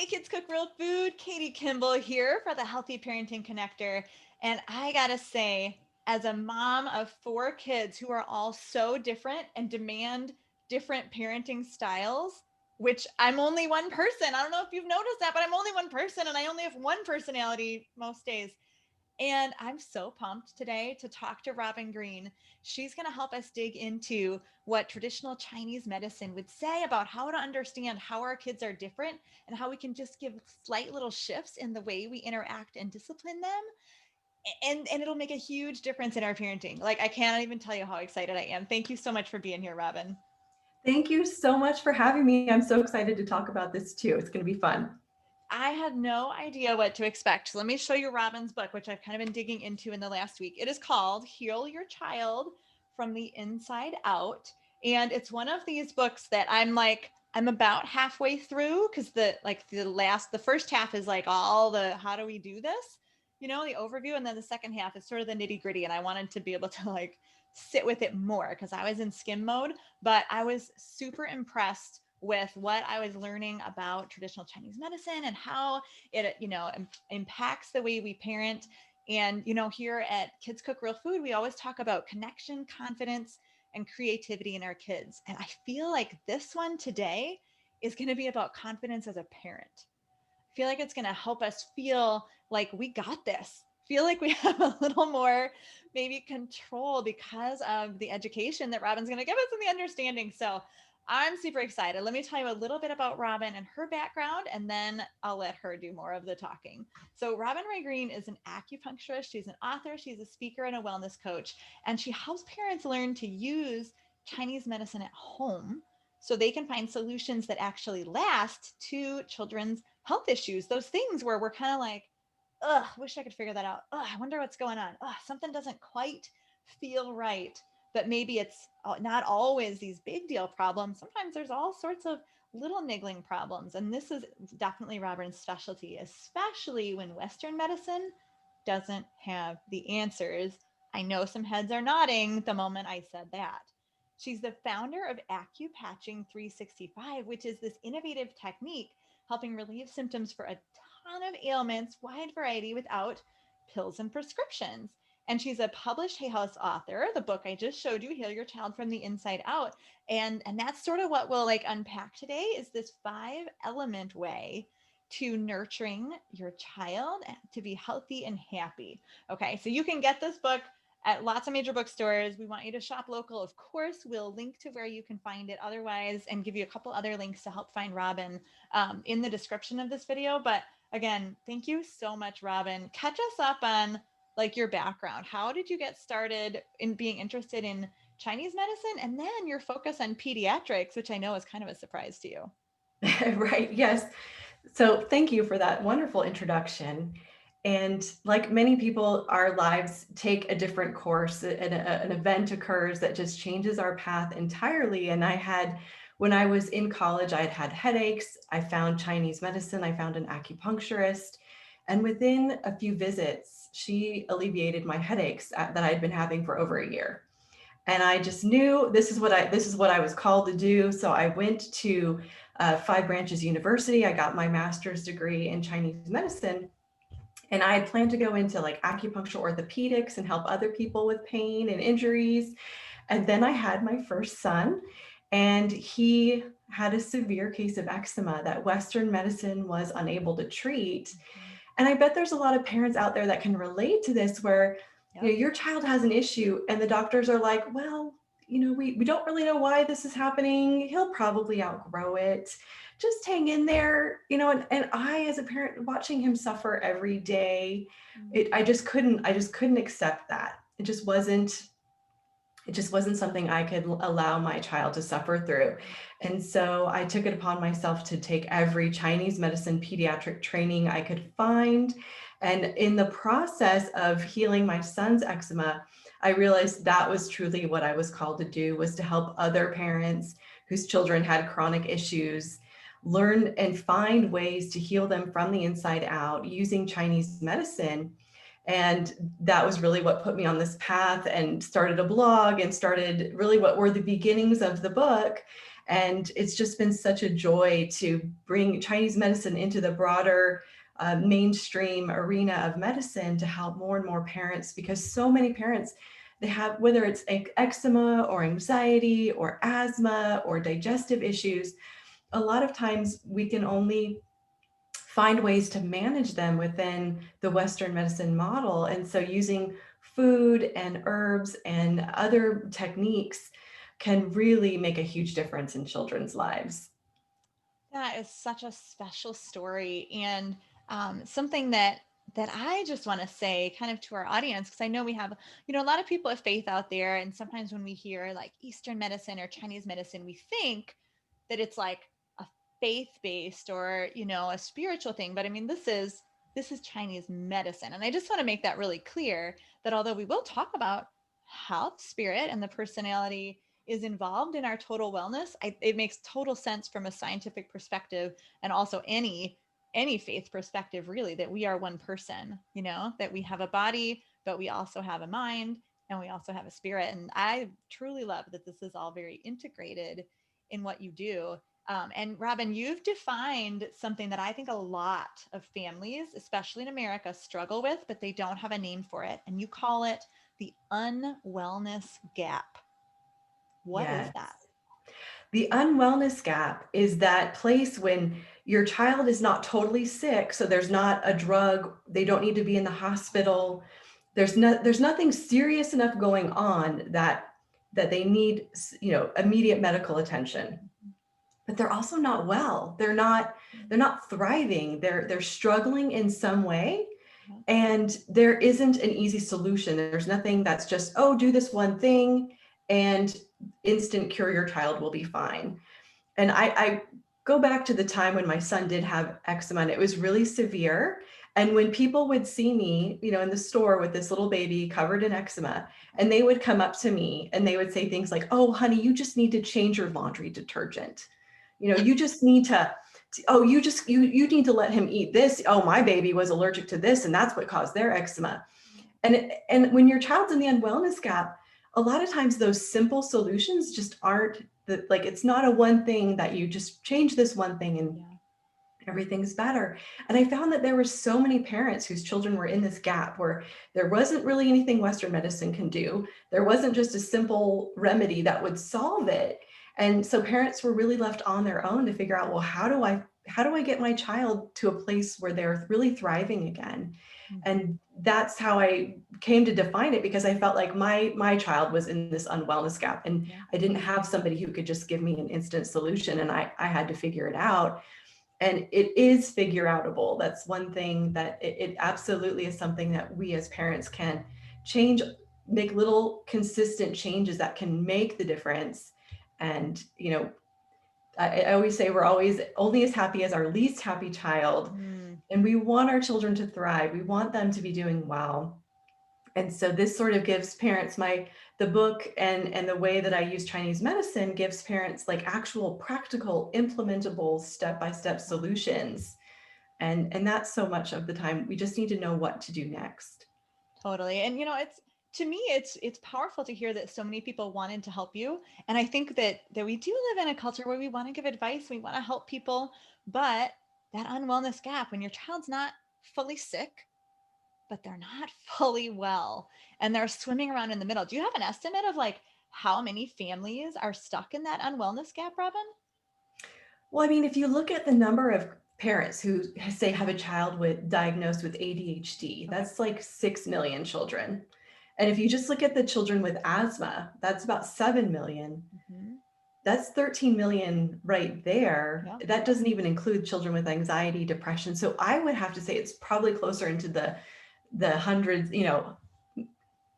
Hey kids, cook real food. Katie Kimball here for the Healthy Parenting Connector. And I gotta say, as a mom of 4 kids who are all so different and demand different parenting styles, which I'm only one person. I don't know if you've noticed that, but I'm only one person and I only have one personality most days. And I'm so pumped today to talk to Robin Green. She's going to help us dig into what traditional Chinese medicine would say about how to understand how our kids are different and how we can just give slight little shifts in the way we interact and discipline them. And it'll make a huge difference in our parenting. Like, I can't even tell you how excited I am. Thank you so much for being here, Robin. Thank you so much for having me. I'm so excited to talk about this too. It's going to be fun. I had no idea what to expect. So let me show you Robin's book, which I've kind of been digging into in the last week. It is called Heal Your Child from the Inside Out. And it's one of these books that I'm about halfway through because the first half is like all the how do we do this, the overview. And then the second half is sort of the nitty gritty. And I wanted to be able to sit with it more because I was in skim mode, but I was super impressed with what I was learning about traditional Chinese medicine and how it, impacts the way we parent. And, here at Kids Cook Real Food, we always talk about connection, confidence, and creativity in our kids. And I feel like this one today is going to be about confidence as a parent. I feel like it's going to help us feel like we got this. Feel like we have a little more maybe control because of the education that Robin's going to give us and the understanding. So I'm super excited. Let me tell you a little bit about Robin and her background, and then I'll let her do more of the talking. So Robin Ray Green is an acupuncturist. She's an author. She's a speaker and a wellness coach, and she helps parents learn to use Chinese medicine at home so they can find solutions that actually last to children's health issues. Those things where we're kind of like, ugh, wish I could figure that out. Ugh, I wonder what's going on. Ugh, something doesn't quite feel right. But maybe it's not always these big deal problems. Sometimes there's all sorts of little niggling problems. And this is definitely Robin's specialty, especially when Western medicine doesn't have the answers. I know some heads are nodding the moment I said that. She's the founder of Acupatching 365, which is this innovative technique helping relieve symptoms for a ton of ailments, wide variety without pills and prescriptions. And she's a published Hay House author. The book I just showed you, Heal Your Child from the Inside Out. And that's sort of what we'll unpack today is this 5-element way to nurturing your child to be healthy and happy. Okay, so you can get this book at lots of major bookstores. We want you to shop local. Of course, we'll link to where you can find it otherwise and give you a couple other links to help find Robin in the description of this video. But again, thank you so much, Robin. Catch us up on your background. How did you get started in being interested in Chinese medicine and then your focus on pediatrics, which I know is kind of a surprise to you? Right. Yes. So thank you for that wonderful introduction. And like many people, our lives take a different course. An event occurs that just changes our path entirely. And when I was in college, I had headaches. I found Chinese medicine. I found an acupuncturist. And within a few visits, she alleviated my headaches that I'd been having for over a year. And I just knew this is what I was called to do. So I went to Five Branches University. I got my master's degree in Chinese medicine. And I had planned to go into acupuncture orthopedics and help other people with pain and injuries. And then I had my first son, and he had a severe case of eczema that Western medicine was unable to treat. And I bet there's a lot of parents out there that can relate to this where your child has an issue and the doctors are like, well, we don't really know why this is happening. He'll probably outgrow it. Just hang in there, and I, as a parent, watching him suffer every day, I just couldn't accept that. It just wasn't something I could allow my child to suffer through. And so I took it upon myself to take every Chinese medicine pediatric training I could find. And in the process of healing my son's eczema, I realized that was truly what I was called to do, was to help other parents whose children had chronic issues learn and find ways to heal them from the inside out using Chinese medicine. And that was really what put me on this path and started a blog and started really what were the beginnings of the book. And it's just been such a joy to bring Chinese medicine into the broader mainstream arena of medicine to help more and more parents, because so many parents, they have, whether it's eczema or anxiety or asthma or digestive issues, a lot of times we can only find ways to manage them within the Western medicine model. And so using food and herbs and other techniques can really make a huge difference in children's lives. That is such a special story, and something that I just want to say kind of to our audience, because I know we have, a lot of people of faith out there, and sometimes when we hear like Eastern medicine or Chinese medicine, we think that it's like a faith-based or, a spiritual thing. But I mean, this is Chinese medicine. And I just want to make that really clear, that although we will talk about how the spirit and the personality is involved in our total wellness, it makes total sense from a scientific perspective, and also any faith perspective, really, that we are one person, that we have a body, but we also have a mind, and we also have a spirit. And I truly love that this is all very integrated in what you do. And Robin, you've defined something that I think a lot of families, especially in America, struggle with, but they don't have a name for it. And you call it the unwellness gap. What is Yes. that? The unwellness gap is that place when your child is not totally sick, so there's not a drug, they don't need to be in the hospital. There's nothing serious enough going on that they need, immediate medical attention. But they're also not well. They're not thriving. They're struggling in some way. And there isn't an easy solution. There's nothing that's just, oh, do this one thing and instant cure, your child will be fine. And I go back to the time when my son did have eczema, and it was really severe. And when people would see me, in the store with this little baby covered in eczema, and they would come up to me and they would say things like, oh, honey, you just need to change your laundry detergent. You just need to, oh, you need to let him eat this. Oh, my baby was allergic to this, and that's what caused their eczema. And when your child's in the unwellness gap, a lot of times those simple solutions just aren't like, it's not a one thing that you just change this one thing and everything's better. And I found that there were so many parents whose children were in this gap where there wasn't really anything Western medicine can do. There wasn't just a simple remedy that would solve it. And so parents were really left on their own to figure out, well, how do I get my child to a place where they're really thriving again? And that's how I came to define it, because I felt like my child was in this unwellness gap, and I didn't have somebody who could just give me an instant solution, and I had to figure it out. And it is figure outable. That's one thing that it absolutely is something that we as parents can change, make little consistent changes that can make the difference. And, I always say we're always only as happy as our least happy child. And we want our children to thrive. We want them to be doing well. And so this sort of gives parents, the book and the way that I use Chinese medicine gives parents like actual practical, implementable step-by-step solutions. And that's so much of the time we just need to know what to do next. Totally. And to me, it's powerful to hear that so many people wanted to help you. And I think that we do live in a culture where we want to give advice, we want to help people, but that unwellness gap, when your child's not fully sick, but they're not fully well, and they're swimming around in the middle. Do you have an estimate of like how many families are stuck in that unwellness gap, Robin? Well, I mean, if you look at the number of parents who say have a child diagnosed with ADHD, that's like 6 million children. And if you just look at the children with asthma, that's about 7 million. That's 13 million right there. Yeah. That doesn't even include children with anxiety, depression. So I would have to say it's probably closer into the hundreds,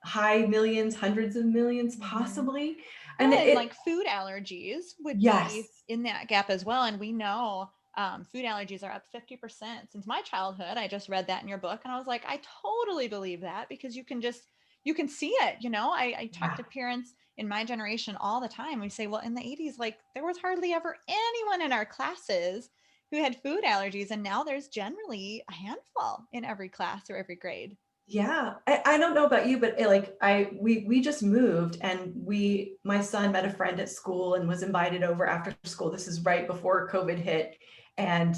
high millions, hundreds of millions, possibly. Well, And and like food allergies would be yes, in that gap as well. And we know food allergies are up 50% since my childhood. I just read that in your book, and I was like, I totally believe that, because you can see it. I talk yeah. to parents in my generation all the time. We say, well, in the 80s, like there was hardly ever anyone in our classes who had food allergies. And now there's generally a handful in every class or every grade. Yeah, I don't know about you, but we just moved, and my son met a friend at school and was invited over after school. This is right before COVID hit, and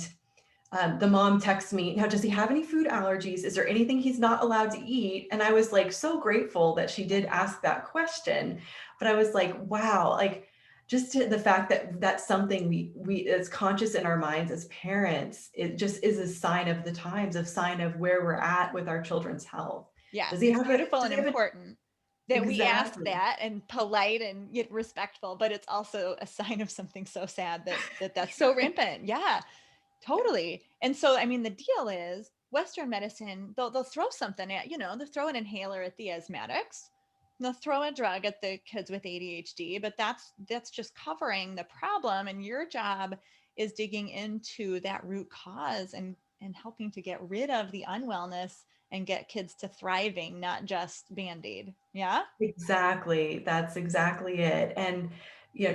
the mom texts me, now, does he have any food allergies? Is there anything he's not allowed to eat? And I was like so grateful that she did ask that question. But I was like, wow, like the fact that that's something we it's conscious in our minds as parents, it just is a sign of the times, a sign of where we're at with our children's health. Yes, Does he it's have a beautiful does and he have a important that we ask exactly, that and polite and yet respectful, but it's also a sign of something so sad that's so rampant. Yeah, totally. And so, I mean, the deal is Western medicine, they'll throw something at, they'll throw an inhaler at the asthmatics. They'll throw a drug at the kids with ADHD, but that's just covering the problem. And your job is digging into that root cause and helping to get rid of the unwellness and get kids to thriving, not just band-aid. Yeah. exactly. That's exactly it. And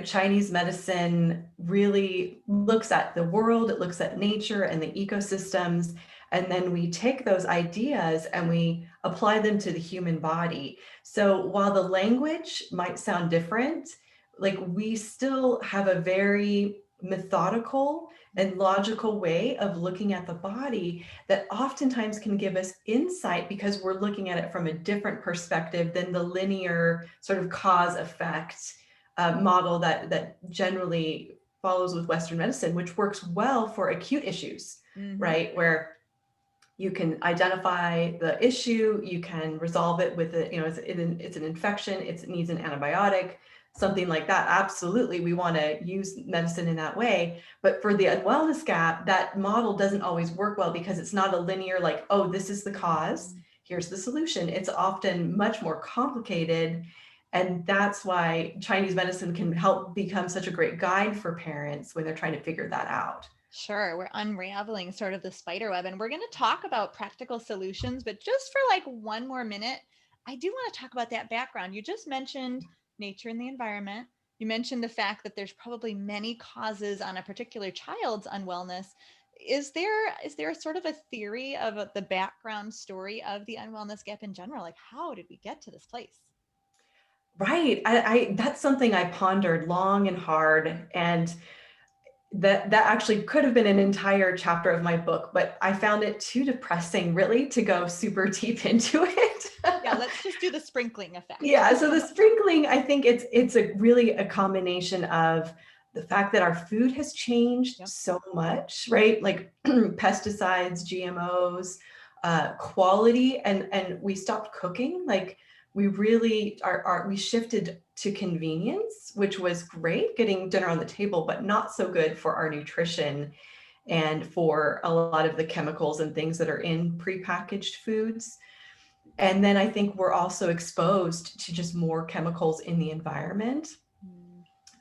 Chinese medicine really looks at the world, it looks at nature and the ecosystems, and then we take those ideas and we apply them to the human body. So while the language might sound different, like we still have a very methodical and logical way of looking at the body that oftentimes can give us insight because we're looking at it from a different perspective than the linear sort of cause effect model that generally follows with Western medicine, which works well for acute issues, Mm-hmm. right? Where you can identify the issue, you can resolve it with it's an infection, it needs an antibiotic, something like that. Absolutely, we want to use medicine in that way. But for the unwellness gap, that model doesn't always work well because it's not a linear, like, oh, this is the cause, here's the solution. It's often much more complicated. And that's why Chinese medicine can help become such a great guide for parents when they're trying to figure that out. Sure, we're unraveling sort of the spider web and we're going to talk about practical solutions, but just for like one more minute, I do want to talk about that background. You just mentioned nature and the environment. You mentioned the fact that there's probably many causes on a particular child's unwellness. Is there a sort of a theory of the background story of the unwellness gap in general? Like how did we get to this place? Right. I that's something I pondered long and hard, and that actually could have been an entire chapter of my book, but I found it too depressing really to go super deep into it. Yeah, let's just do the sprinkling effect. Yeah, so the sprinkling, I think it's a combination of the fact that our food has changed Yep. so much, right? Like pesticides, GMOs, quality, and we stopped cooking. Like we really we shifted to convenience, which was great, getting dinner on the table, but not so good for our nutrition and for a lot of the chemicals and things that are in prepackaged foods. And then I think we're also exposed to just more chemicals in the environment,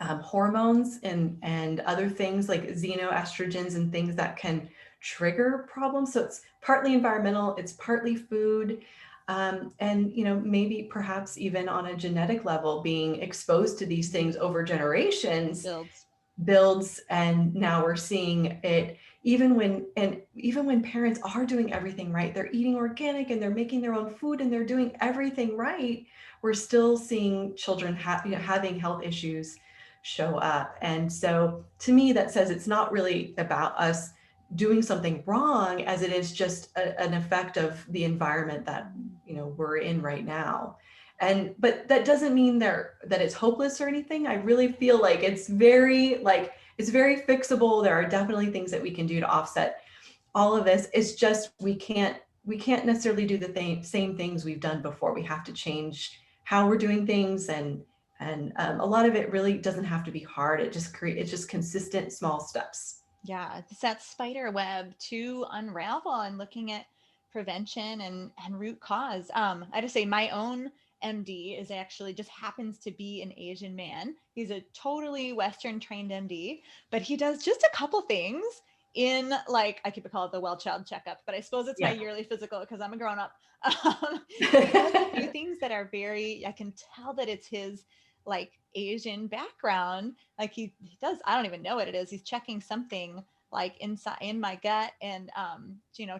Mm. hormones and other things like xenoestrogens and things that can trigger problems. So it's partly environmental, it's partly food. And maybe perhaps even on a genetic level, being exposed to these things over generations Builds. builds, and now we're seeing it even when parents are doing everything right, they're eating organic and they're making their own food and they're doing everything right, we're still seeing children having health issues show up. And so to me that says it's not really about us doing something wrong as it is just an effect of the environment that we're in right now. And but that doesn't mean that it's hopeless or anything. I really feel like it's very fixable. There are definitely things that we can do to offset all of this. It's just we can't necessarily do the same things we've done before. We have to change how we're doing things, and a lot of it really doesn't have to be hard. It's just consistent small steps. Yeah, it's that spider web to unravel and looking at prevention and root cause. I just say my own MD is actually just happens to be an Asian man. He's a totally Western trained MD, but he does just a couple things in like I keep call it the well child checkup, but I suppose it's my Yeah. yearly physical because I'm a grown up. He does a few things that are very I can tell that it's his like Asian background like he does I don't even know what it is he's checking something like inside in my gut, and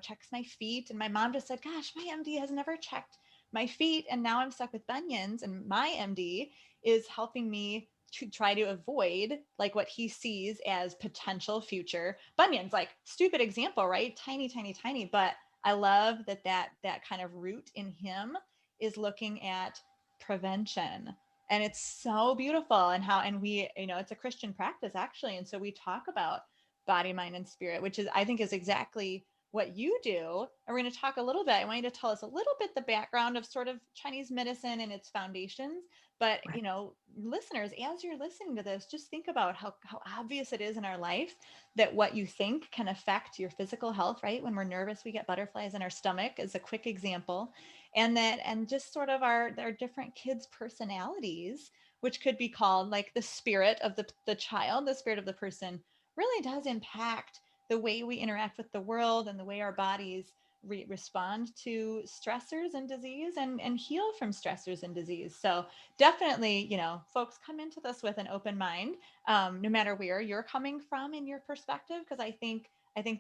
checks my feet. And my mom just said, gosh, my MD has never checked my feet, and now I'm stuck with bunions, and my MD is helping me to try to avoid like what he sees as potential future bunions. Like, stupid example, right? Tiny, tiny, tiny. But I love that kind of root in him is looking at prevention. And it's so beautiful. And we, it's a Christian practice actually. And so we talk about body, mind, and spirit, which is, I think, is exactly what you do. And we're going to talk a little bit. I want you to tell us a little bit the background of sort of Chinese medicine and its foundations. But, Right. listeners, as you're listening to this, just think about how obvious it is in our life that what you think can affect your physical health, right? When we're nervous, we get butterflies in our stomach, is a quick example. And just sort of our different kids' personalities, which could be called like the spirit of the child, the spirit of the person, really does impact the way we interact with the world and the way our bodies respond to stressors and disease, and heal from stressors and disease. So definitely, folks, come into this with an open mind, no matter where you're coming from in your perspective, because I think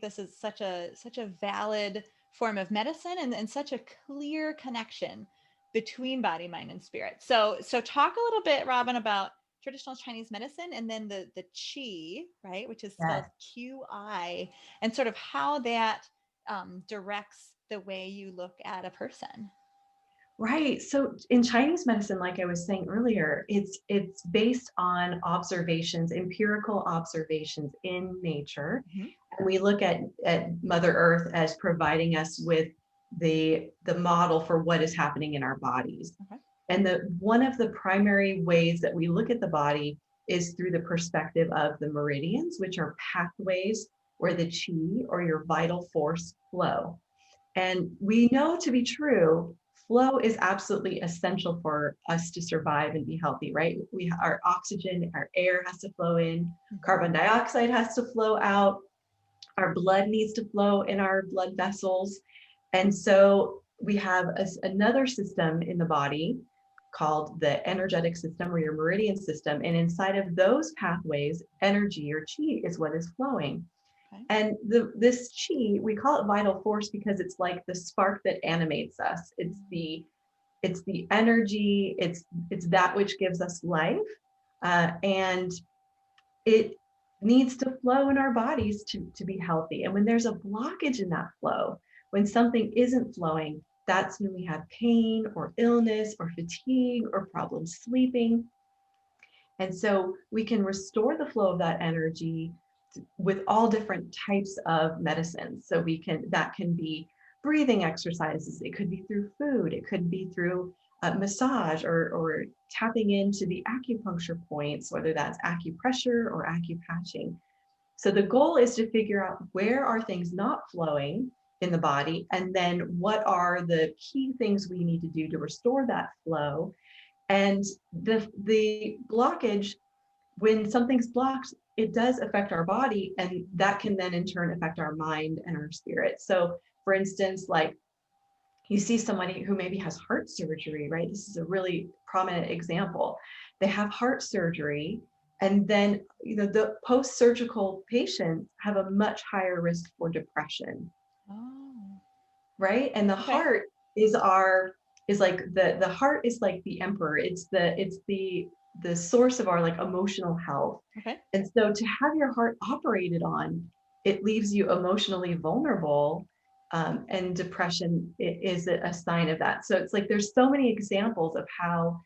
this is such a valid form of medicine, and such a clear connection between body, mind, and spirit. So talk a little bit, Robin, about traditional Chinese medicine, and then the qi, right, which is spelled Yes. QI, and sort of how that directs the way you look at a person. Right. So in Chinese medicine, like I was saying earlier, it's based on observations, empirical observations in nature. Mm-hmm. And we look at Mother Earth as providing us with the model for what is happening in our bodies. Okay. And one of the primary ways that we look at the body is through the perspective of the meridians, which are pathways where the qi or your vital force flow. And we know to be true, flow is absolutely essential for us to survive and be healthy, right? Our oxygen, our air has to flow in, Mm-hmm. carbon dioxide has to flow out, our blood needs to flow in our blood vessels. And so we have another system in the body called the energetic system or your meridian system. And inside of those pathways, energy or chi is what is flowing. Okay. And this chi, we call it vital force because it's like the spark that animates us. It's the energy. It's that which gives us life, and it needs to flow in our bodies to be healthy. And when there's a blockage in that flow, when something isn't flowing, that's when we have pain or illness or fatigue or problems sleeping. And so we can restore the flow of that energy with all different types of medicines. So that can be breathing exercises. It could be through food. It could be through massage or tapping into the acupuncture points, whether that's acupressure or acupatching. So the goal is to figure out where are things not flowing in the body, and then what are the key things we need to do to restore that flow. And the blockage, when something's blocked, it does affect our body, and that can then in turn affect our mind and our spirit. So for instance, like you see somebody who maybe has heart surgery, right? This is a really prominent example. They have heart surgery, and then the post-surgical patients have a much higher risk for depression, Oh, right? And the okay. heart is like the heart is like the emperor. It's the source of our like emotional health. Okay. And so to have your heart operated on, it leaves you emotionally vulnerable. And depression is a sign of that. So it's like there's so many examples of how,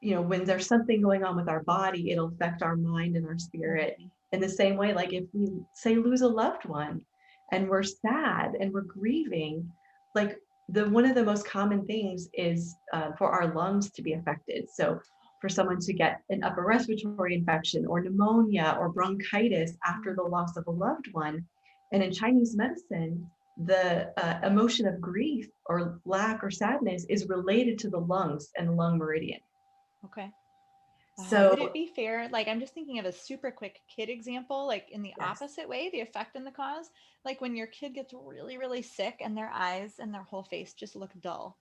when there's something going on with our body, it'll affect our mind and our spirit Mhm. in the same way. Like if we say lose a loved one and we're sad and we're grieving, like one of the most common things is for our lungs to be affected. So for someone to get an upper respiratory infection or pneumonia or bronchitis after the loss of a loved one. And in Chinese medicine, the emotion of grief or lack or sadness is related to the lungs and the lung meridian. Okay. Would it So be fair? Like, I'm just thinking of a super quick kid example, like in the yes, opposite way, the effect and the cause. Like when your kid gets really, really sick and their eyes and their whole face just look dull,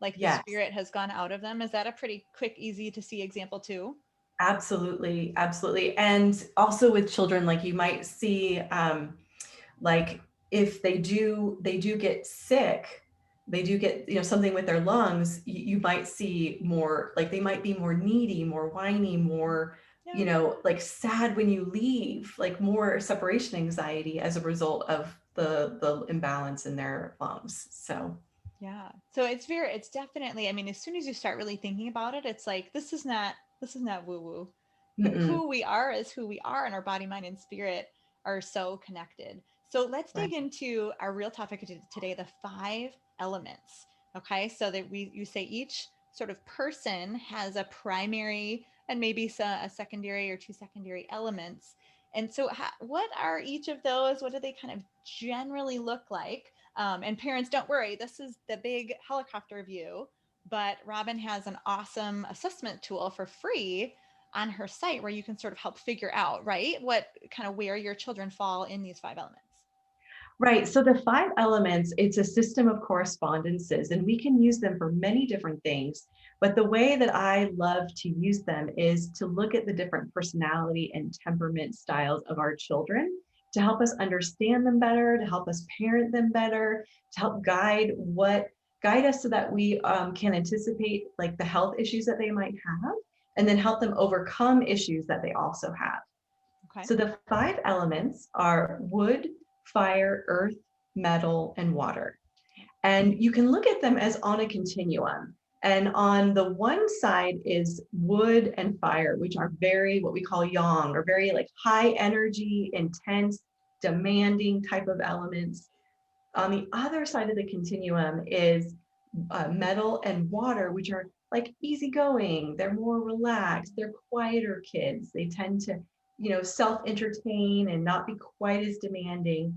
like the yes, spirit has gone out of them. Is that a pretty quick, easy to see example too? Absolutely, absolutely. And also with children, like you might see, like if they do get sick, they do get, something with their lungs, you might see more, like they might be more needy, more whiny, more, Yeah. like sad when you leave, like more separation anxiety as a result of the imbalance in their lungs. So, Yeah. So it's definitely, I mean, as soon as you start really thinking about it, it's like, this is not woo woo. mm-mm, Who we are is who we are, and our body, mind, and spirit are so connected. So let's right. dig into our real topic today, the 5 elements. Okay. So that you say each sort of person has a primary and maybe a secondary or 2 secondary elements. And so, what are each of those? What do they kind of generally look like? And parents, don't worry, this is the big helicopter view, but Robin has an awesome assessment tool for free on her site where you can sort of help figure out, right, what kind of where your children fall in these 5 elements. Right. So the 5 elements, it's a system of correspondences, and we can use them for many different things. But the way that I love to use them is to look at the different personality and temperament styles of our children to help us understand them better, to help us parent them better, to help guide us so that we can anticipate like the health issues that they might have, and then help them overcome issues that they also have. Okay. So the 5 elements are wood, fire, earth, metal, and water. And you can look at them as on a continuum. And on the one side is wood and fire, which are very what we call yang, or very like high energy, intense, demanding type of elements. On the other side of the continuum is metal and water, which are like easygoing. They're more relaxed. They're quieter kids. They tend to, self-entertain and not be quite as demanding.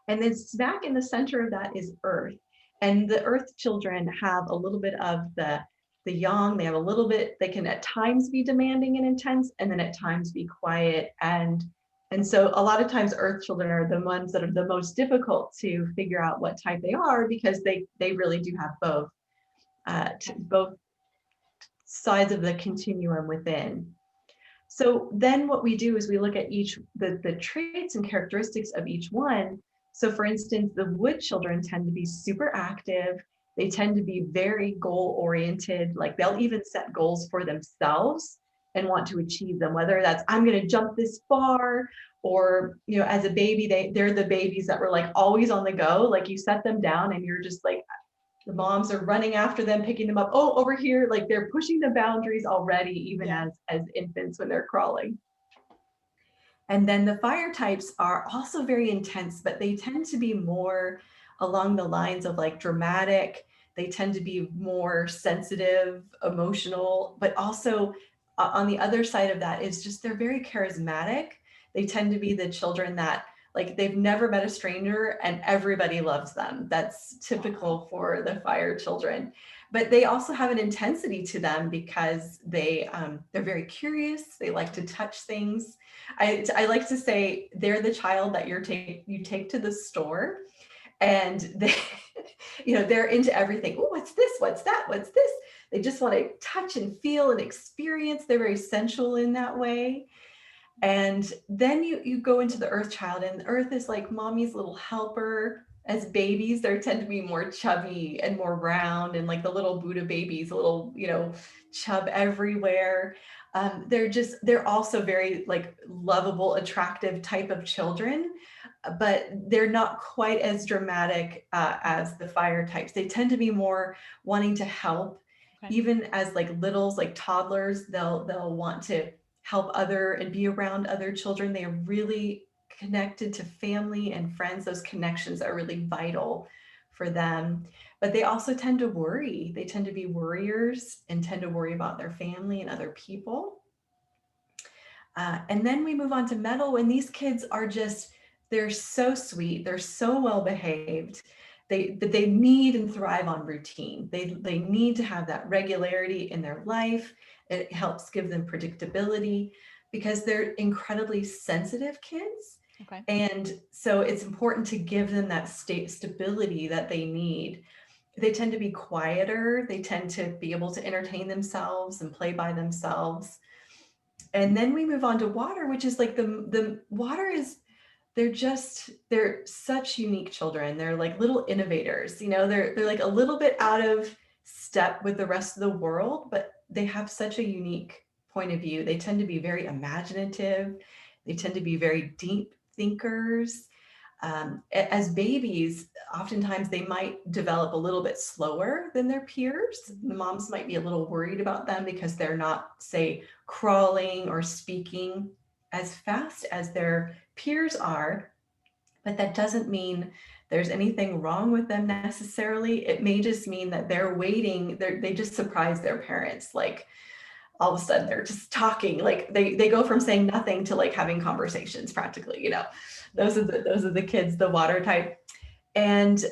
And then smack in the center of that is earth. And the earth children have a little bit of the yang. They have a little bit, they can at times be demanding and intense, and then at times be quiet. And so a lot of times earth children are the ones that are the most difficult to figure out what type they are, because they really do have both sides of the continuum within. So then what we do is we look at the traits and characteristics of each one. So for instance, the wood children tend to be super active. They tend to be very goal oriented. Like they'll even set goals for themselves and want to achieve them, whether that's I'm going to jump this far, or as a baby, they're the babies that were like always on the go. Like you set them down and you're just like, the moms are running after them, picking them up. Oh, over here, like they're pushing the boundaries already, even Yeah. as infants when they're crawling. And then the fire types are also very intense, but they tend to be more along the lines of like dramatic. They tend to be more sensitive, emotional, but also on the other side of that is just they're very charismatic. They tend to be the children that like they've never met a stranger and everybody loves them. That's typical for the fire children. But they also have an intensity to them because they're very curious. They like to touch things. I like to say they're the child that you take to the store, and they they're into everything. Oh, what's this? What's that? What's this? They just want to touch and feel and experience. They're very sensual in that way. And then you go into the earth child, and the earth is like mommy's little helper. As babies, they tend to be more chubby and more round, and like the little Buddha babies, a little, chub everywhere. They're also very like lovable, attractive type of children, but they're not quite as dramatic as the fire types. They tend to be more wanting to help. Okay. Even as like littles, like toddlers, they'll want to help other and be around other children. They are really connected to family and friends. Those connections are really vital for them. But they also tend to worry. They tend to be worriers and tend to worry about their family and other people. And then we move on to metal, and these kids are they're so sweet. They're so well behaved. They need and thrive on routine. They need to have that regularity in their life. It helps give them predictability because they're incredibly sensitive kids. Okay. And so it's important to give them that stability that they need. They tend to be quieter. They tend to be able to entertain themselves and play by themselves. And then we move on to water, which is like the water is, they're such unique children. They're like little innovators, they're like a little bit out of step with the rest of the world, but they have such a unique point of view. They tend to be very imaginative. They tend to be very deep thinkers. As babies, oftentimes they might develop a little bit slower than their peers. The moms might be a little worried about them because they're not, say, crawling or speaking as fast as their peers are. But that doesn't mean there's anything wrong with them necessarily. It may just mean that they're waiting. They just surprise their parents. Like all of a sudden they're just talking, like they go from saying nothing to like having conversations practically, those are the kids, the water type. And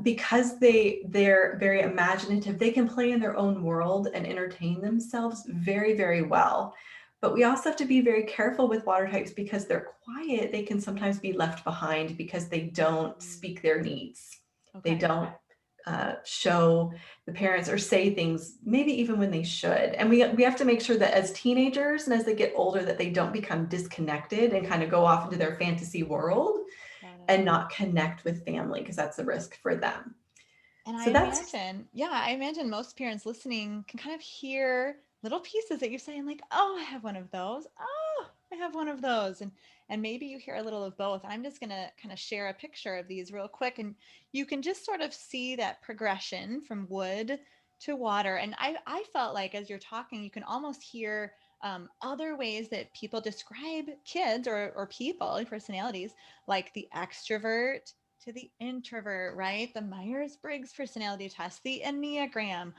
because they're very imaginative, they can play in their own world and entertain themselves very, very well. But we also have to be very careful with water types because they're quiet. They can sometimes be left behind because they don't speak their needs. Okay. They don't show the parents or say things maybe even when they should. And we have to make sure that as teenagers and as they get older, that they don't become disconnected and kind of go off into their fantasy world and not connect with family, because that's a risk for them. And so I imagine most parents listening can kind of hear little pieces that you're saying, like, oh, I have one of those. Oh, I have one of those. And maybe you hear a little of both. I'm just going to kind of share a picture of these real quick. And you can just sort of see that progression from wood to water. And I felt like as you're talking, you can almost hear other ways that people describe kids or people, personalities, like the extrovert to the introvert, right? The Myers-Briggs personality test, the Enneagram,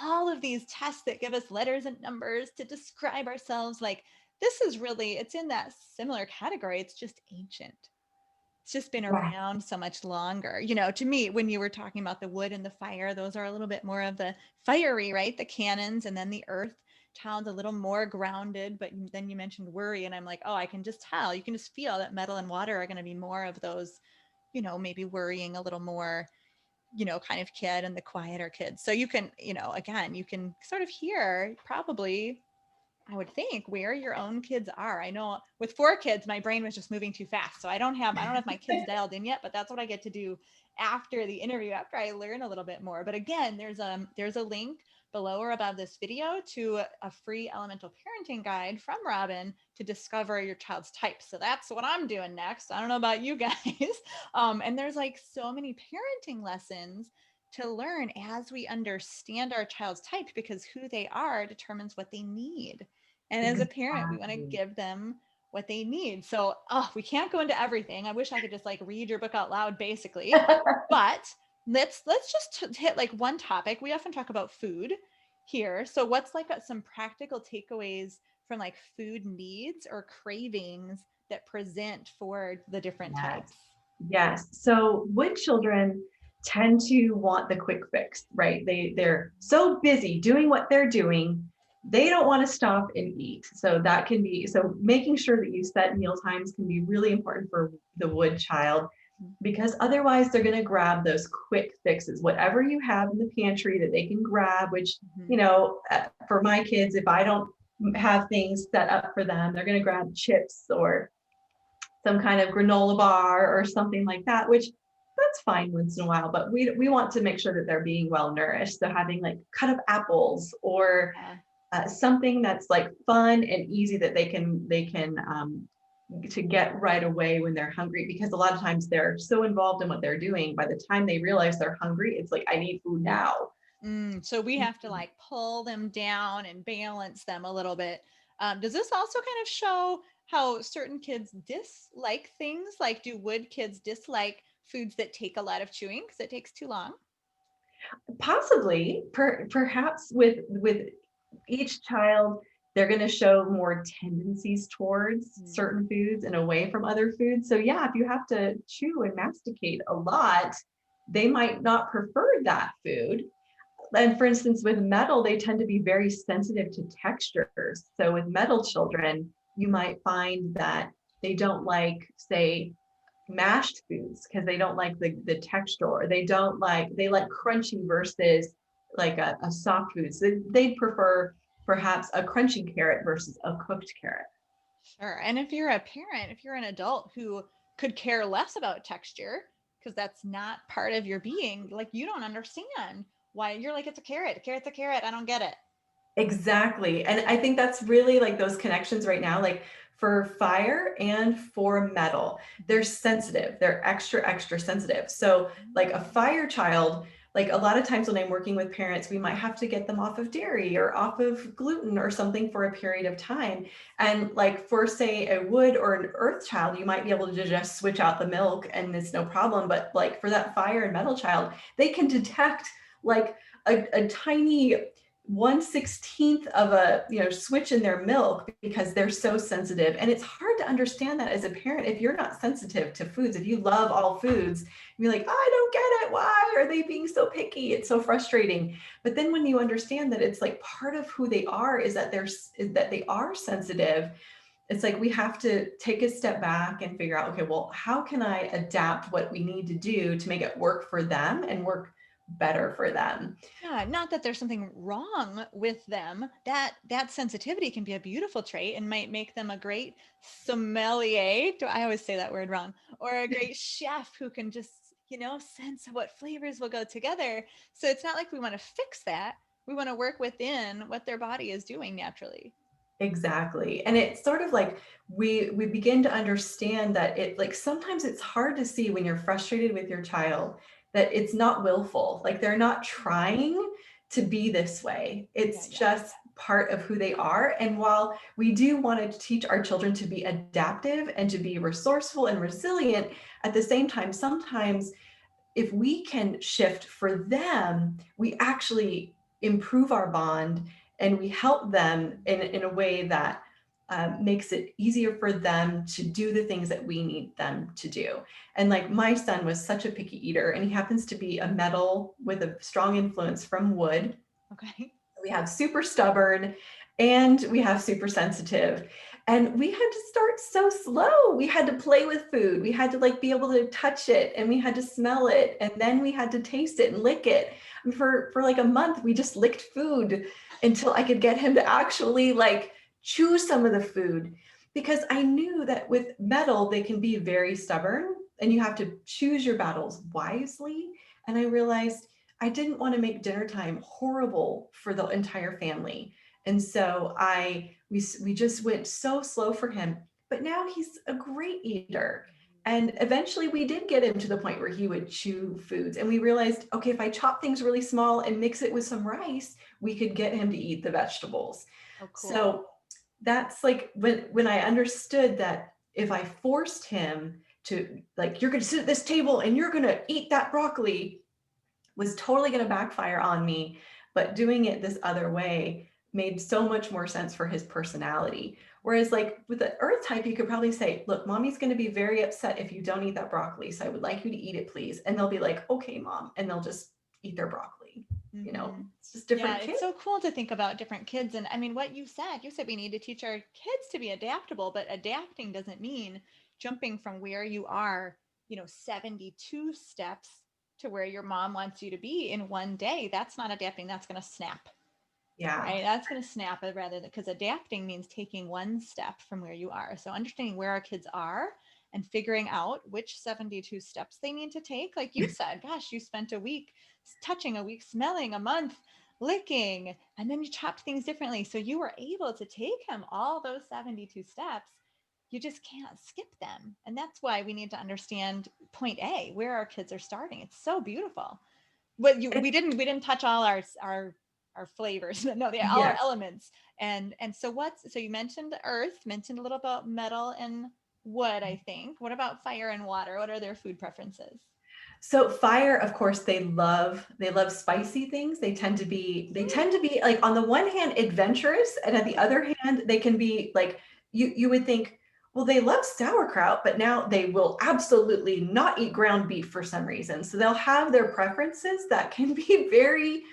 all of these tests that give us letters and numbers to describe ourselves. Like this is really, it's in that similar category. It's just ancient. It's just been around so much longer. To me, when you were talking about the wood and the fire, those are a little bit more of the fiery, right? The cannons, and then the earth child's a little more grounded. But then you mentioned worry, and I'm like, oh, I can just tell. You can just feel that metal and water are going to be more of those, maybe worrying a little more, kind of kid, and the quieter kids. So you can, again, you can sort of hear probably, I would think, where your own kids are. I know with 4 kids, my brain was just moving too fast. So I don't have my kids dialed in yet, but that's what I get to do after the interview, after I learn a little bit more. But again, there's a link below or above this video to a free elemental parenting guide from Robin to discover your child's type. So that's what I'm doing next. I don't know about you guys. And there's like so many parenting lessons to learn as we understand our child's type, because who they are determines what they need. And as a parent, we want to give them what they need. So, we can't go into everything. I wish I could just like read your book out loud, basically. But let's just hit like one topic. We often talk about food here. So what's like some practical takeaways from like food needs or cravings that present for the different types? Yes. So wood children tend to want the quick fix, right? They're so busy doing what they're doing, they don't want to stop and eat. So making sure that you set meal times can be really important for the wood child, because otherwise they're going to grab those quick fixes, whatever you have in the pantry that they can grab, which, for my kids, if I don't have things set up for them, they're going to grab chips or some kind of granola bar or something like that, which that's fine once in a while, but we want to make sure that they're being well nourished. So having like cut up apples or something that's like fun and easy that they can to get right away when they're hungry, because a lot of times they're so involved in what they're doing, by the time they realize they're hungry, it's like, I need food now. So we have to like pull them down and balance them a little bit. Does this also kind of show how certain kids dislike things? Like, do wood kids dislike foods that take a lot of chewing because it takes too long? Possibly, perhaps with each child, they're going to show more tendencies towards certain foods and away from other foods. So yeah, if you have to chew and masticate a lot, they might not prefer that food. And for instance, with metal, they tend to be very sensitive to textures. So with metal children, you might find that they don't like, say, mashed foods because they don't like the texture, or they like crunchy versus like a soft food. So they'd prefer perhaps a crunchy carrot versus a cooked carrot. Sure. And if you're a parent, if you're an adult who could care less about texture, because that's not part of your being, like you don't understand why you're like, it's a carrot. A carrot's a carrot. I don't get it. Exactly. And I think that's really like those connections right now, like for fire and for metal, they're sensitive. They're extra, extra sensitive. So like a fire child, like a lot of times when I'm working with parents, we might have to get them off of dairy or off of gluten or something for a period of time. And like for say a wood or an earth child, you might be able to just switch out the milk and it's no problem. But like for that fire and metal child, they can detect like a tiny 1/16th of a switch in their milk because they're so sensitive. And it's hard to understand that as a parent if you're not sensitive to foods. If you love all foods, you're like, I don't get it, why are they being so picky? It's so frustrating. But then when you understand that it's like part of who they are is that they are sensitive, it's like we have to take a step back and figure out, okay, well, how can I adapt what we need to do to make it work for them and work better for them? Yeah, not that there's something wrong with them. That sensitivity can be a beautiful trait and might make them a great sommelier. Do I always say that word wrong? Or a great chef who can just, sense what flavors will go together. So it's not like we want to fix that. We want to work within what their body is doing naturally. Exactly. And it's sort of like we begin to understand that it like sometimes it's hard to see when you're frustrated with your child that it's not willful. Like they're not trying to be this way. Yeah, It's yeah. just part of who they are. And while we do want to teach our children to be adaptive and to be resourceful and resilient, at the same time, sometimes if we can shift for them, we actually improve our bond and we help them in a way that makes it easier for them to do the things that we need them to do. And like my son was such a picky eater, and he happens to be a metal with a strong influence from wood. Okay. We have super stubborn and we have super sensitive. And we had to start so slow. We had to play with food. We had to like be able to touch it and we had to smell it. And then we had to taste it and lick it. And for like a month, we just licked food until I could get him to actually like chew some of the food. Because I knew that with metal, they can be very stubborn and you have to choose your battles wisely. And I realized I didn't want to make dinner time horrible for the entire family. And so we just went so slow for him, but now he's a great eater. And eventually we did get him to the point where he would chew foods. And we realized, okay, if I chop things really small and mix it with some rice, we could get him to eat the vegetables. Oh, cool. So that's like when I understood that if I forced him to like, you're going to sit at this table and you're going to eat that broccoli, was totally going to backfire on me, but doing it this other way made so much more sense for his personality. Whereas like with the earth type, you could probably say, look, mommy's going to be very upset if you don't eat that broccoli. So I would like you to eat it, please. And they'll be like, okay, mom. And they'll just eat their broccoli. It's just Yeah, different it's kids. so cool to think about different kids. And I mean, what you said we need to teach our kids to be adaptable, but adapting doesn't mean jumping from where you are, 72 steps to where your mom wants you to be in one day. That's not adapting. That's going to snap, Yeah. right? That's going to snap rather than because adapting means taking one step from where you are. So understanding where our kids are and figuring out which 72 steps they need to take. Like you said, gosh, you spent a week touching, a week smelling, a month licking, and then you chopped things differently. So you were able to take him all those 72 steps. You just can't skip them. And that's why we need to understand point A, where our kids are starting. It's so beautiful. But we didn't touch all our flavors. No, all our Yes. elements. And so you mentioned earth, mentioned a little about metal and wood, I think. What about fire and water? What are their food preferences? So fire, of course, they love spicy things. They tend to be like on the one hand adventurous, and at the other hand, they can be like you would think, well, they love sauerkraut, but now they will absolutely not eat ground beef for some reason. So they'll have their preferences that can be very,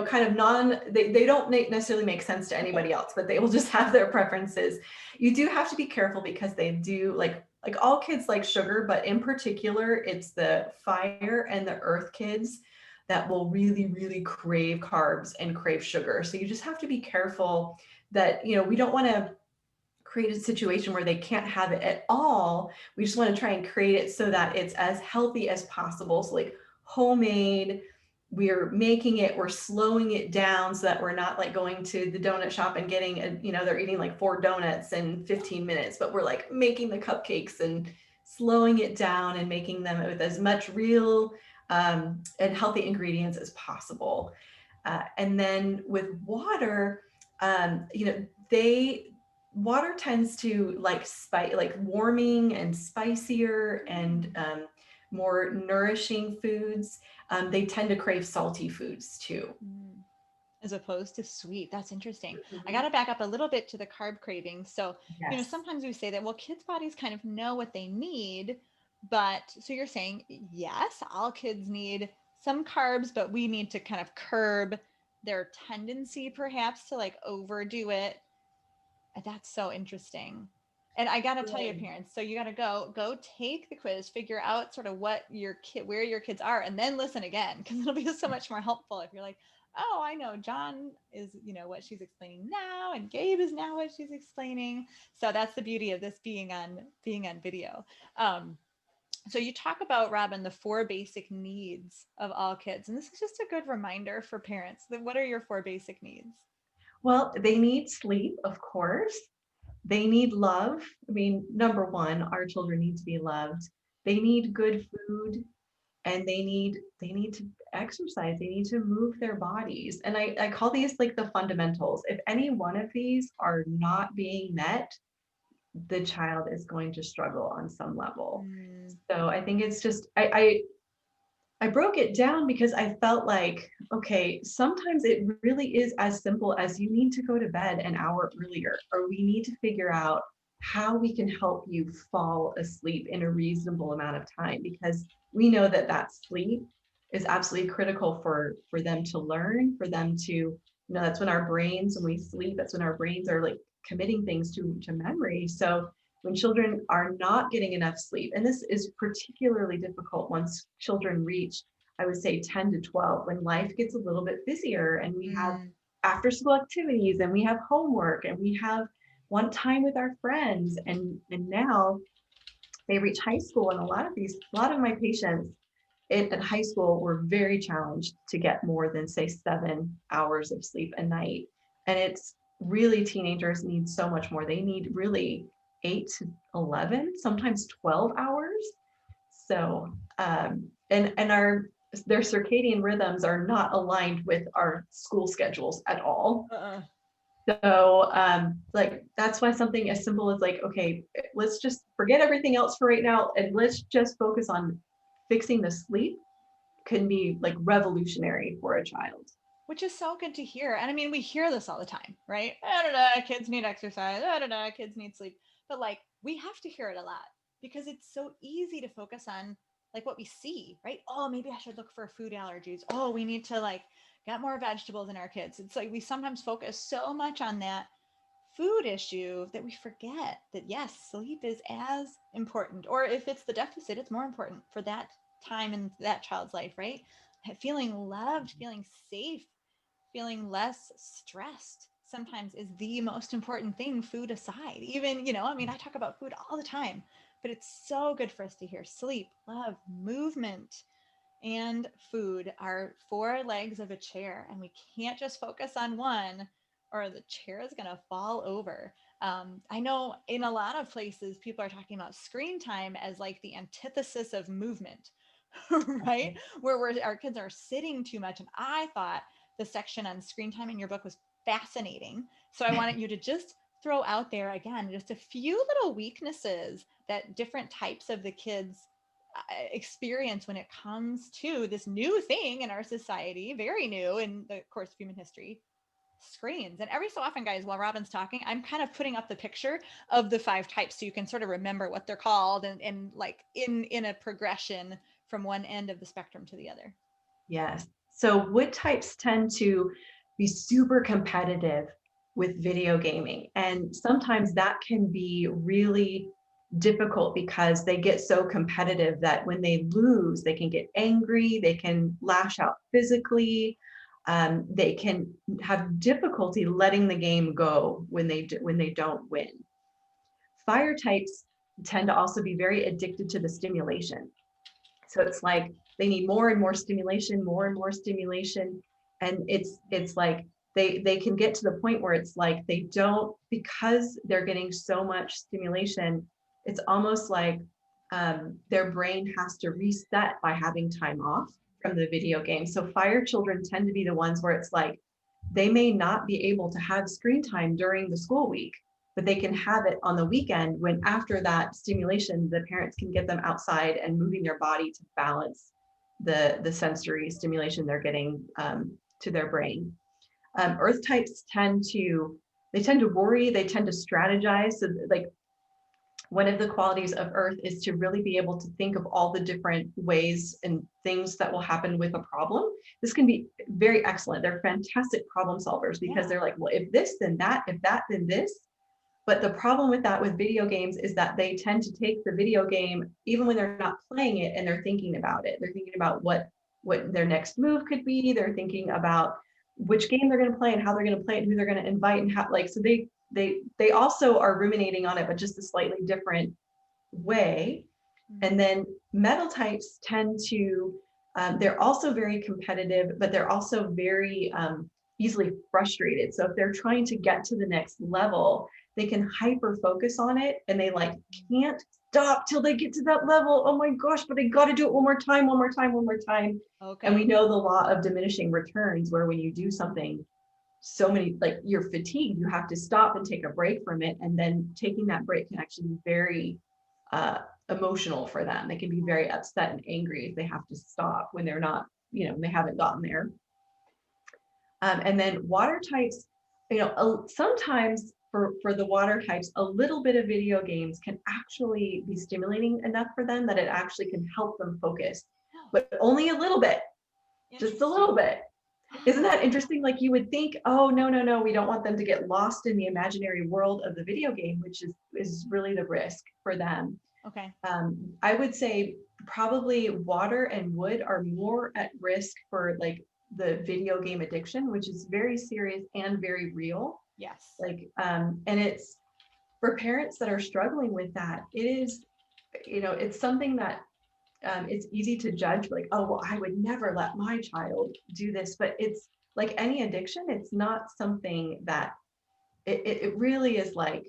kind of they don't necessarily make sense to anybody else, but they will just have their preferences. You do have to be careful because they do like all kids like sugar, but in particular, it's the fire and the earth kids that will really, really crave carbs and crave sugar. So you just have to be careful that, we don't want to create a situation where they can't have it at all. We just want to try and create it so that it's as healthy as possible. So like homemade, we're making it, we're slowing it down so that we're not like going to the donut shop and getting they're eating like 4 donuts in 15 minutes, but we're like making the cupcakes and slowing it down and making them with as much real and healthy ingredients as possible. And then with water, they water tends to like warming and spicier and more nourishing foods. They tend to crave salty foods too. As opposed to sweet. That's interesting. I Mhm. got to back up a little bit to the carb cravings. So, Yes. sometimes we say that, well, kids' bodies kind of know what they need. But so you're saying, yes, all kids need some carbs, but we need to kind of curb their tendency perhaps to like overdo it. That's so interesting. And I got to tell you, Right. parents, so you got to go take the quiz, figure out sort of what your kid, where your kids are, and then listen again, because it'll be so much more helpful if you're like, oh, I know John is, what she's explaining now, and Gabe is now what she's explaining. So that's the beauty of this being on video. Um, so you talk about, Robin, the 4 basic needs of all kids, and this is just a good reminder for parents. That what are your 4 basic needs? Well, they need sleep, of course. They need love. I mean, number one, our children need to be loved. They need good food, and they need to exercise. They need to move their bodies. And I call these like the fundamentals. If any one of these are not being met, the child is going to struggle on some level. Mm, So I think it's just I broke it down because I felt like, okay, sometimes it really is as simple as you need to go to bed an hour earlier, or we need to figure out how we can help you fall asleep in a reasonable amount of time, because we know that that sleep is absolutely critical for them to learn, for them to, that's when our brains, when we sleep, that's when our brains are like committing things to memory. So when children are not getting enough sleep, and this is particularly difficult once children reach, I would say 10 to 12, when life gets a little bit busier and we have mm, after school activities and we have homework and we have one time with our friends, and now they reach high school, and a lot of my patients at high school were very challenged to get more than say 7 hours of sleep a night. And it's really, teenagers need so much more. They need really 8 to 11, sometimes 12 hours. So and their circadian rhythms are not aligned with our school schedules at all. uh-uh. So like that's why something as simple as like, okay, let's just forget everything else for right now and let's just focus on fixing the sleep, can be like revolutionary for a child. Which is so good to hear. And I mean, we hear this all the time, right? Da, da, da, kids need exercise. Da, da, da, kids need sleep. But like, we have to hear it a lot because it's so easy to focus on like what we see, right? Oh, maybe I should look for food allergies. Oh, we need to like get more vegetables in our kids. It's like we sometimes focus so much on that food issue that we forget that yes, sleep is as important. Or if it's the deficit, it's more important for that time in that child's life, right? Feeling loved, feeling safe, feeling less stressed sometimes is the most important thing, food aside. Even, I mean, I talk about food all the time, but it's so good for us to hear sleep, love, movement, and food are 4 legs of a chair, and we can't just focus on one or the chair is going to fall over. I know in a lot of places people are talking about screen time as like the antithesis of movement, right? Where our kids are sitting too much. And I thought the section on screen time in your book was fascinating. So I wanted you to just throw out there again just a few little weaknesses that different types of the kids experience when it comes to this new thing in our society, very new in the course of human history, screens. And every so often, guys, while Robin's talking, I'm kind of putting up the picture of the 5 types so you can sort of remember what they're called and like in a progression from one end of the spectrum to the other. Yes. So wood types tend to be super competitive with video gaming. And sometimes that can be really difficult because they get so competitive that when they lose, they can get angry, they can lash out physically, they can have difficulty letting the game go when they don't win. Fire types tend to also be very addicted to the stimulation. So it's like they need more and more stimulation, more and more stimulation. And it's like they can get to the point where it's like they don't, because they're getting so much stimulation, it's almost like their brain has to reset by having time off from the video game. So fire children tend to be the ones where it's like they may not be able to have screen time during the school week, but they can have it on the weekend when after that stimulation, the parents can get them outside and moving their body to balance the sensory stimulation they're getting to their brain. Earth types tend to worry, they tend to strategize. So like one of the qualities of Earth is to really be able to think of all the different ways and things that will happen with a problem. This can be very excellent. They're fantastic problem solvers because they're like, well, if this, then that, if that, then this. But the problem with that with video games is that they tend to take the video game, even when they're not playing it, and they're thinking about it. They're thinking about what their next move could be. They're thinking about which game they're going to play and how they're going to play it and who they're going to invite and how, like, so they also are ruminating on it, but just a slightly different way. And then metal types tend to, they're also very competitive, but they're also very easily frustrated. So if they're trying to get to the next level, they can hyper focus on it and they like can't stop till they get to that level. Oh my gosh, but I got to do it one more time, one more time, one more time. Okay. And we know the law of diminishing returns, where when you do something so many, like you're fatigued, you have to stop and take a break from it. And then taking that break can actually be very emotional for them. They can be very upset and angry if they have to stop when they're not, they haven't gotten there. And then water types, sometimes for the water types, a little bit of video games can actually be stimulating enough for them that it actually can help them focus, but only a little bit, just a little bit. Isn't that interesting? Like you would think, oh, no, we don't want them to get lost in the imaginary world of the video game, which is really the risk for them. Okay. I would say probably water and wood are more at risk for like the video game addiction, which is very serious and very real. Yes. Like, and it's for parents that are struggling with that. It is, it's something that it's easy to judge, like, oh, well, I would never let my child do this. But it's like any addiction, it's not something that it really is like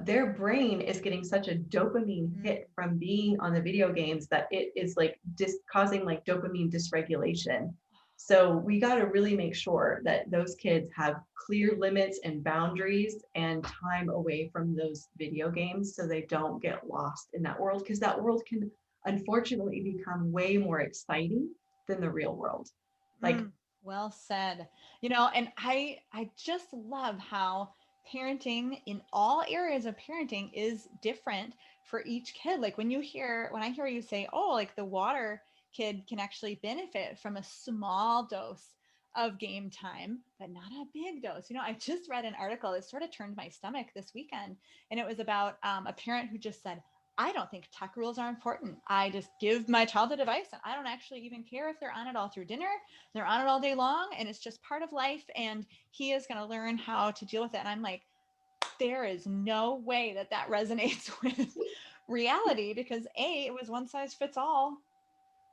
their brain is getting such a dopamine hit from being on the video games that it is like causing like dopamine dysregulation. So we got to really make sure that those kids have clear limits and boundaries and time away from those video games so they don't get lost in that world, because that world can unfortunately become way more exciting than the real world. Like, well said. And I just love how parenting in all areas of parenting is different for each kid. Like when I hear you say, oh, like the water kid can actually benefit from a small dose of game time, but not a big dose. I just read an article that sort of turned my stomach this weekend, and it was about a parent who just said, I don't think tech rules are important. I just give my child a device and I don't actually even care if they're on it all through dinner. They're on it all day long and it's just part of life and he is going to learn how to deal with it. And I'm like, there is no way that resonates with reality, because it was one size fits all,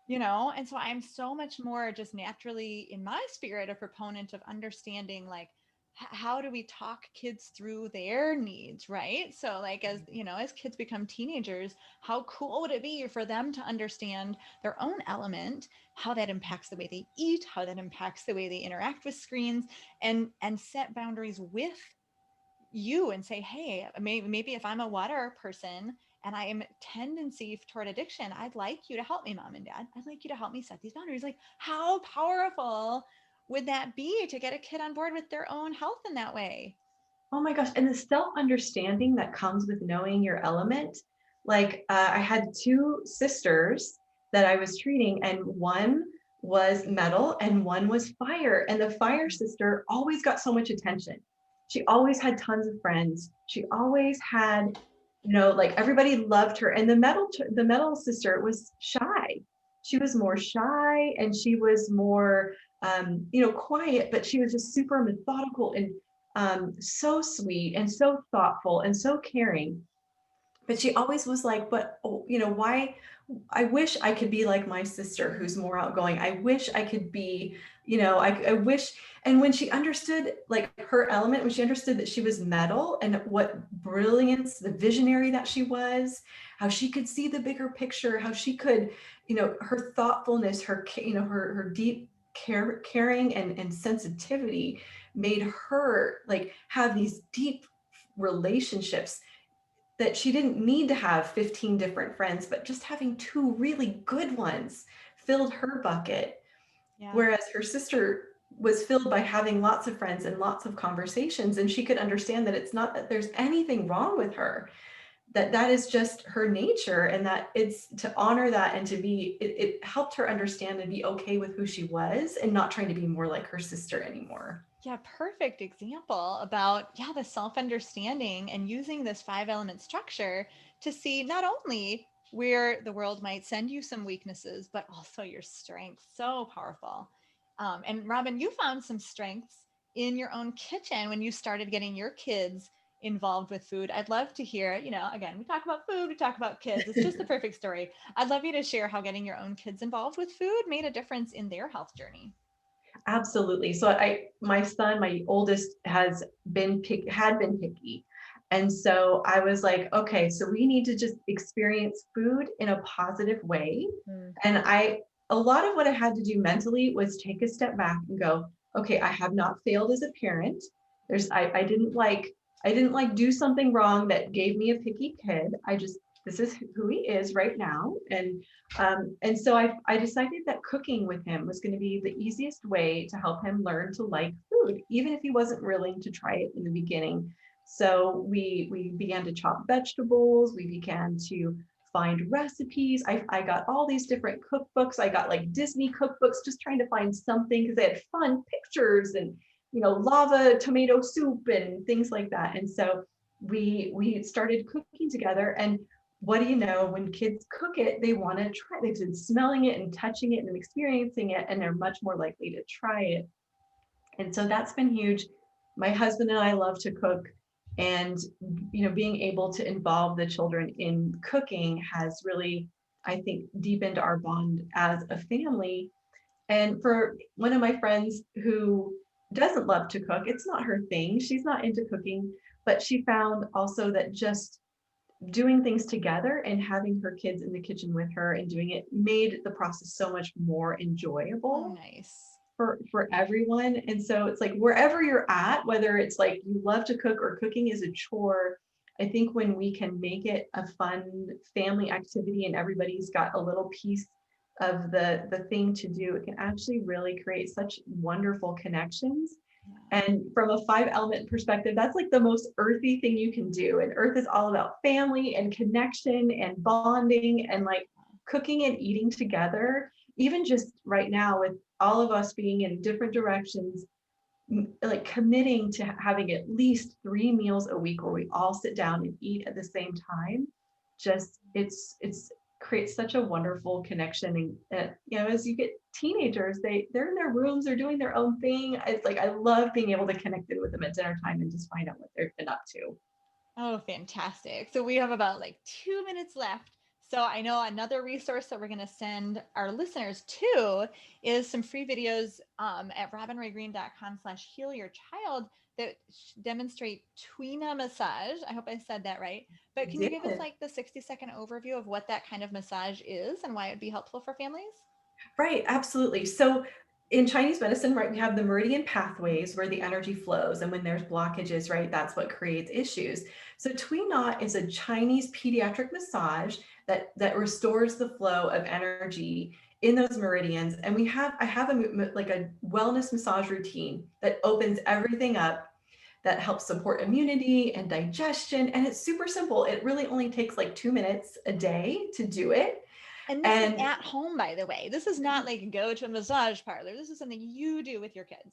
and so I'm so much more just naturally in my spirit a proponent of understanding, like, how do we talk kids through their needs, right? So like, as kids become teenagers, how cool would it be for them to understand their own element, how that impacts the way they eat, how that impacts the way they interact with screens, and set boundaries with you and say, hey, maybe if I'm a water person and I am tendency toward addiction, I'd like you to help me, mom and dad. I'd like you to help me set these boundaries. Like, how powerful would that be to get a kid on board with their own health in that way? Oh my gosh. And the self-understanding that comes with knowing your element. Like I had two sisters that I was treating, and one was metal and one was fire. And the fire sister always got so much attention. She always had tons of friends. She always had like everybody loved her. And the metal sister was shy. She was more shy and she was more, quiet, but she was just super methodical and so sweet and so thoughtful and so caring. But she always was like, but, why? I wish I could be like my sister who's more outgoing. I wish I could be, I wish. And when she understood like her element, when she understood that she was metal and what brilliance, the visionary that she was, how she could see the bigger picture, how she could, her thoughtfulness, her deep caring and sensitivity made her like have these deep relationships that she didn't need to have 15 different friends, but just having two really good ones filled her bucket. Yeah. Whereas her sister was filled by having lots of friends and lots of conversations. And she could understand that it's not that there's anything wrong with her, that is just her nature, and that it's to honor that and to be, it helped her understand and be okay with who she was and not trying to be more like her sister anymore. Yeah, perfect example about, yeah, the self-understanding and using this 5 element structure to see not only where the world might send you some weaknesses, but also your strengths. So powerful. And Robin, you found some strengths in your own kitchen when you started getting your kids involved with food. I'd love to hear, again, we talk about food, we talk about kids. It's just the perfect story. I'd love you to share how getting your own kids involved with food made a difference in their health journey. Absolutely. So my son, my oldest, had been picky. And so I was like, okay, so we need to just experience food in a positive way. Mm. And a lot of what I had to do mentally was take a step back and go, okay, I have not failed as a parent. I didn't like do something wrong that gave me a picky kid. This is who he is right now. And so I decided that cooking with him was going to be the easiest way to help him learn to like food, even if he wasn't willing to try it in the beginning. So we began to chop vegetables. We began to find recipes. I got all these different cookbooks. I got like Disney cookbooks, just trying to find something because they had fun pictures and, lava tomato soup and things like that. And so we started cooking together. And what do you know, when kids cook it, they want to try, they've been smelling it and touching it and experiencing it, and they're much more likely to try it. And so that's been huge. My husband and I love to cook, and being able to involve the children in cooking has really, I think, deepened our bond as a family. And for one of my friends who doesn't love to cook, it's not her thing, she's not into cooking, but she found also that just doing things together and having her kids in the kitchen with her and doing it made the process so much more Oh, enjoyable nice. for everyone. And so it's like wherever you're at, whether it's like you love to cook or cooking is a chore, I think when we can make it a fun family activity and everybody's got a little piece of the thing to do, it can actually really create such wonderful connections. Yeah. And from a 5 element perspective, that's like the most earthy thing you can do. And earth is all about family and connection and bonding and like cooking and eating together. Even just right now, with all of us being in different directions, like committing to having at least 3 meals a week where we all sit down and eat at the same time, just it's creates such a wonderful connection. And as you get teenagers, they're in their rooms, they're doing their own thing. It's like I love being able to connect in with them at dinner time and just find out what they've been up to. Oh, fantastic. So we have about like 2 minutes left. So I know another resource that we're going to send our listeners to is some free videos at robinraygreen.com/heal your child that demonstrate Twina Massage. I hope I said that right. But can you Did give us like the 60-second overview of what that kind of massage is and why it would be helpful for families? Right, absolutely. So in Chinese medicine, right, we have the meridian pathways where the energy flows. And when there's blockages, right, that's what creates issues. So Twina is a Chinese pediatric massage that restores the flow of energy in those meridians. And I have like a wellness massage routine that opens everything up, that helps support immunity and digestion. And it's super simple. It really only takes like 2 minutes a day to do it. And this is And at home, by the way. This is not like go to a massage parlor. This is something you do with your kids.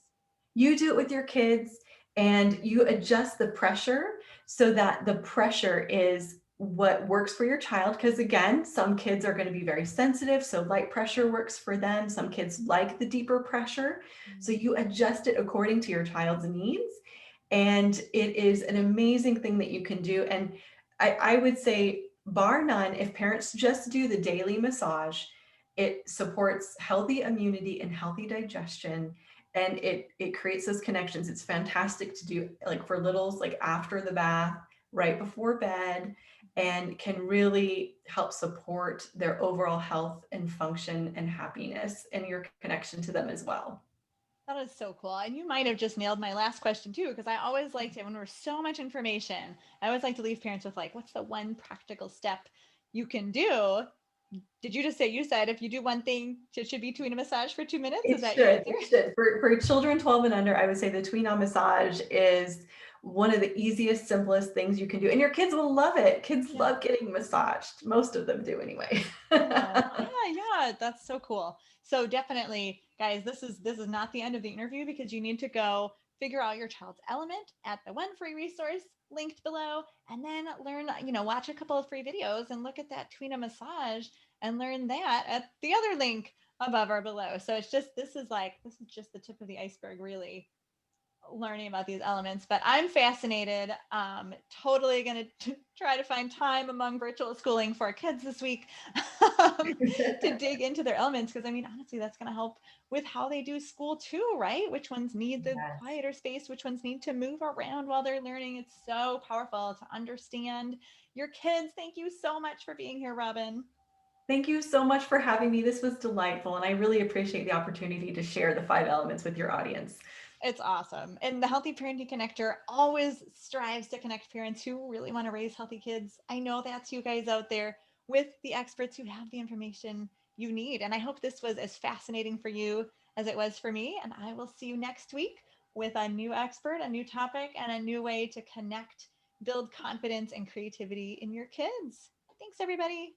you do it with your kids, and you adjust the pressure so that the pressure is what works for your child. Because again, some kids are going to be very sensitive. So light pressure works for them. Some kids like the deeper pressure. So you adjust it according to your child's needs. And it is an amazing thing that you can do. And I would say, bar none, if parents just do the daily massage, it supports healthy immunity and healthy digestion. And it creates those connections. It's fantastic to do, like for littles, like after the bath, right before bed, and can really help support their overall health and function and happiness and your connection to them as well. That is so cool. And you might have just nailed my last question too, because I always like to, when there's so much information, I always like to leave parents with like, what's the one practical step you can do? Did you just say, you said if you do one thing, it should be Twina massage for 2 minutes? Is that your answer? It should. For children 12 and under, I would say the Twina massage is one of the easiest, simplest things you can do. And your kids will love it. Kids Yeah. love getting massaged. Most of them do anyway. Yeah, that's so cool. So definitely, guys, this is not the end of the interview, because you need to go figure out your child's element at the one free resource linked below, and then learn, watch a couple of free videos and look at that Twina massage and learn that at the other link above or below. So it's just, this is just the tip of the iceberg, really, learning about these elements. But I'm fascinated. Totally going to try to find time among virtual schooling for kids this week to dig into their elements, because I mean, honestly, that's going to help with how they do school too, right? Which ones need the Yes. quieter space, which ones need to move around while they're learning. It's so powerful to understand your kids. Thank you so much for being here, Robin. Thank you so much for having me. This was delightful. And I really appreciate the opportunity to share the 5 elements with your audience. It's awesome. And the Healthy Parenting Connector always strives to connect parents who really want to raise healthy kids. I know that's you guys out there with the experts who have the information you need. And I hope this was as fascinating for you as it was for me. And I will see you next week with a new expert, a new topic, and a new way to connect, build confidence and creativity in your kids. Thanks, everybody.